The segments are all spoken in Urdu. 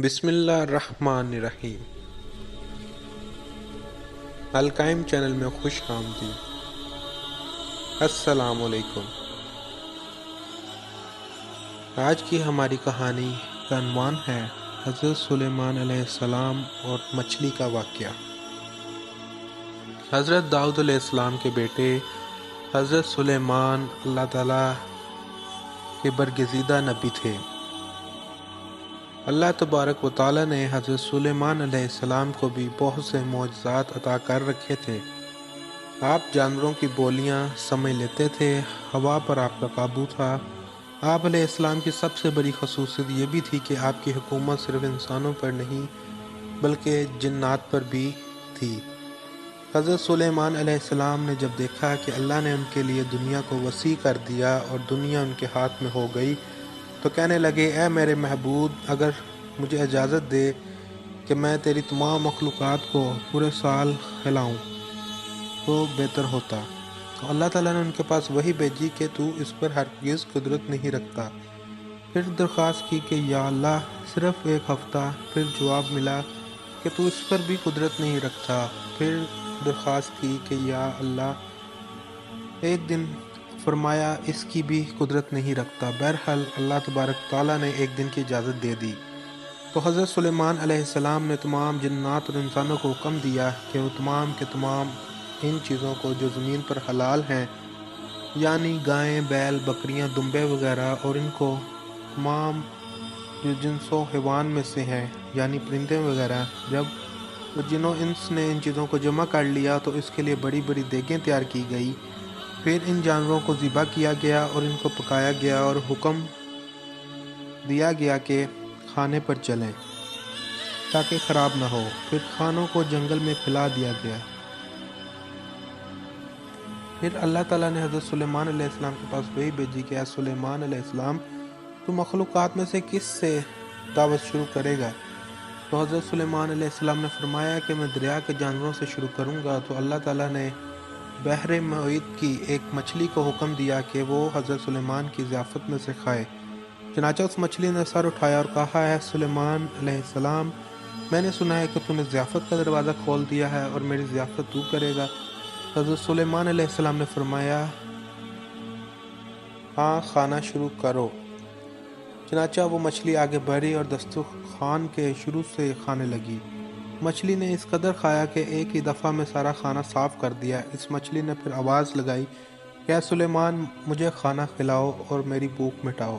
بسم اللہ الرحمن الرحیم۔ القائم چینل میں خوش آمدید۔ السلام علیکم۔ آج کی ہماری کہانی کا عنوان ہے حضرت سلیمان علیہ السلام اور مچھلی کا واقعہ۔ حضرت داؤد علیہ السلام کے بیٹے حضرت سلیمان اللہ تعالیٰ کے برگزیدہ نبی تھے۔ اللہ تبارک و تعالیٰ نے حضرت سلیمان علیہ السلام کو بھی بہت سے معجزات عطا کر رکھے تھے۔ آپ جانوروں کی بولیاں سمجھ لیتے تھے، ہوا پر آپ کا قابو تھا۔ آپ علیہ السلام کی سب سے بڑی خصوصیت یہ بھی تھی کہ آپ کی حکومت صرف انسانوں پر نہیں بلکہ جنات پر بھی تھی۔ حضرت سلیمان علیہ السلام نے جب دیکھا کہ اللہ نے ان کے لیے دنیا کو وسیع کر دیا اور دنیا ان کے ہاتھ میں ہو گئی تو کہنے لگے، اے میرے محبوب، اگر مجھے اجازت دے کہ میں تیری تمام مخلوقات کو پورے سال کھلاؤں تو بہتر ہوتا۔ تو اللہ تعالیٰ نے ان کے پاس وحی بھیجی کہ تو اس پر ہرگز قدرت نہیں رکھتا۔ پھر درخواست کی کہ یا اللہ صرف ایک ہفتہ۔ پھر جواب ملا کہ تو اس پر بھی قدرت نہیں رکھتا۔ پھر درخواست کی کہ یا اللہ ایک دن۔ فرمایا اس کی بھی قدرت نہیں رکھتا۔ بہرحال اللہ تبارک تعالیٰ نے ایک دن کی اجازت دے دی۔ تو حضرت سلیمان علیہ السلام نے تمام جنات اور انسانوں کو حکم دیا کہ وہ تمام کے تمام ان چیزوں کو جو زمین پر حلال ہیں، یعنی گائیں، بیل، بکریاں، دمبے وغیرہ، اور ان کو تمام جو جنس و حیوان میں سے ہیں یعنی پرندے وغیرہ، جب جنوں انس نے ان چیزوں کو جمع کر لیا تو اس کے لیے بڑی بڑی دیگیں تیار کی گئی۔ پھر ان جانوروں کو ذبح کیا گیا اور ان کو پکایا گیا اور حکم دیا گیا کہ کھانے پر چلیں تاکہ خراب نہ ہو۔ پھر کھانوں کو جنگل میں پھیلا دیا گیا۔ پھر اللہ تعالیٰ نے حضرت سلیمان علیہ السلام کے پاس وحی بھیجی کہ اے سلیمان علیہ السلام، تو مخلوقات میں سے کس سے دعوت شروع کرے گا؟ تو حضرت سلیمان علیہ السلام نے فرمایا کہ میں دریا کے جانوروں سے شروع کروں گا۔ تو اللہ تعالیٰ نے بحر محیط کی ایک مچھلی کو حکم دیا کہ وہ حضرت سلیمان کی ضیافت میں سے کھائے۔ چنانچہ اس مچھلی نے سر اٹھایا اور کہا، اے سلیمان علیہ السلام، میں نے سنا ہے کہ تو نے ضیافت کا دروازہ کھول دیا ہے اور میری ضیافت تو کرے گا۔ حضرت سلیمان علیہ السلام نے فرمایا، ہاں، کھانا شروع کرو۔ چنانچہ وہ مچھلی آگے بڑھی اور دسترخوان کے شروع سے کھانے لگی۔ مچھلی نے اس قدر کھایا کہ ایک ہی دفعہ میں سارا کھانا صاف کر دیا۔ اس مچھلی نے پھر آواز لگائی کہ اے سلیمان، مجھے کھانا کھلاؤ اور میری بھوک مٹاؤ۔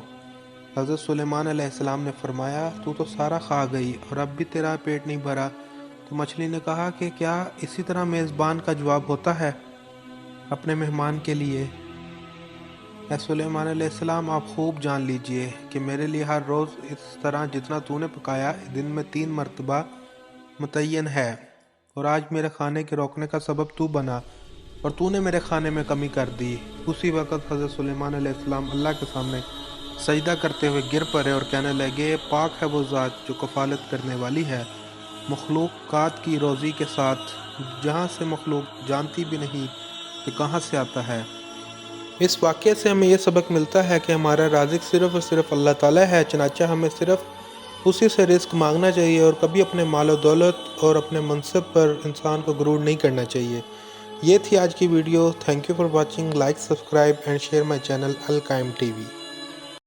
حضرت سلیمان علیہ السلام نے فرمایا، تو سارا کھا گئی اور اب بھی تیرا پیٹ نہیں بھرا؟ تو مچھلی نے کہا کہ کیا اسی طرح میزبان کا جواب ہوتا ہے اپنے مہمان کے لیے؟ اے سلیمان علیہ السلام، آپ خوب جان لیجئے کہ میرے لیے ہر روز اس طرح جتنا تو نے پکایا دن میں 3 مرتبہ متعین ہے، اور آج میرے کھانے کے روکنے کا سبب تو بنا اور تو نے میرے کھانے میں کمی کر دی۔ اسی وقت حضرت سلیمان علیہ السلام اللہ کے سامنے سجدہ کرتے ہوئے گر پڑے اور کہنے لگے، پاک ہے وہ ذات جو کفالت کرنے والی ہے مخلوقات کی روزی کے ساتھ، جہاں سے مخلوق جانتی بھی نہیں کہ کہاں سے آتا ہے۔ اس واقعے سے ہمیں یہ سبق ملتا ہے کہ ہمارا رازق صرف اور صرف اللہ تعالیٰ ہے، چنانچہ ہمیں صرف اسی سے رزق مانگنا چاہیے اور کبھی اپنے مال و دولت اور اپنے منصب پر انسان کو غرور نہیں کرنا چاہیے۔ یہ تھی آج کی video. Thank you for watching. Like, subscribe and share my channel القائم ٹی وی۔